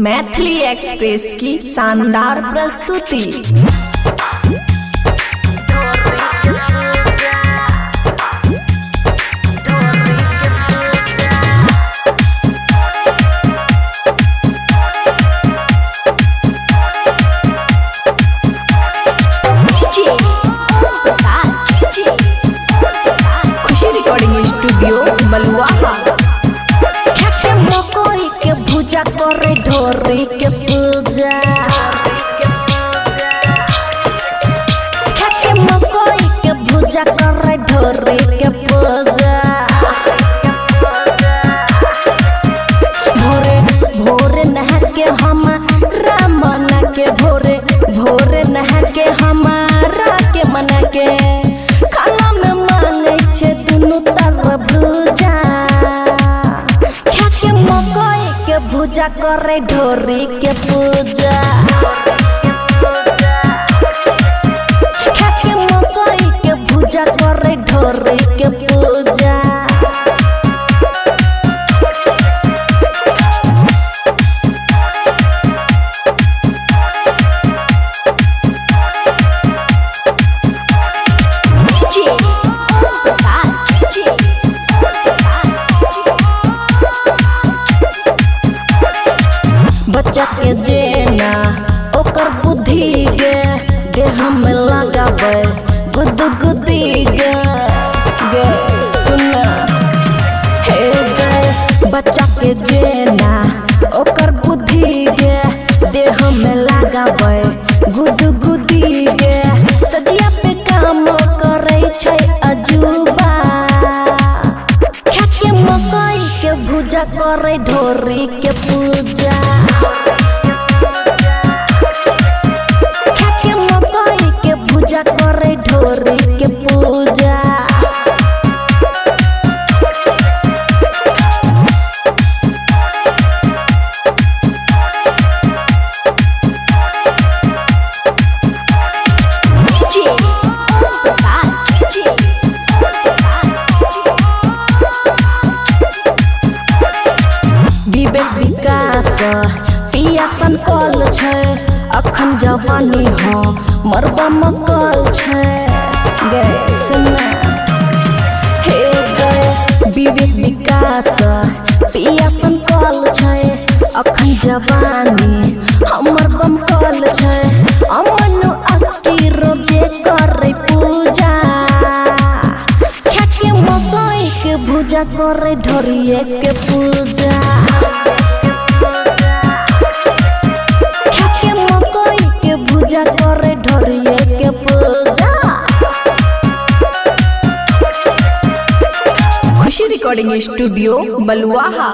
Maithili express की शानदार प्रस्तुति। खुशी रिकॉर्डिंग स्टूडियो बलुआहा। मकई के भुजा करे ढोरी के पूजा, मकई के भुजा करे ढोरी के पूजा। भोरे भोरे नहा के हम रामना के भोरे भोरे नहा के हमारा के मना के खाना में मांगे छे दुनू तरफ भुजा। भुजा करे ढोरी के पूजा, खाके मकई के भुजा करे ढोरी के पूजा। बच्चा के जेना ओकर बुद्धि गे देह में लगावे गुदगुदी गे सुना हे गे। बच्चा के जेना ओकर बुद्धि गे देह में लगावे गुदगुदी गे। सजिया पे काम करे छै अजूबा, खाके मकई के भुजा करे ढोरी के पूजा। खाके मकई के भुजा करे ढोरी के पूजा। विवेक विकास पियासन कल छै, अखन जवानी हो मरबा मकल छै गे सुना हे गे। विवेक विकास पियासन कल छै, अखन जवानी हमर बमकल छै। अमनु अक्की रोजे करे पूजा, खाके मकई के भुजा करे ढोरिए के पूजा। खाके मकई के भुजा करे ढोरिए के पूजा। खुशी रिकॉर्डिंग स्टूडियो बलुआहा।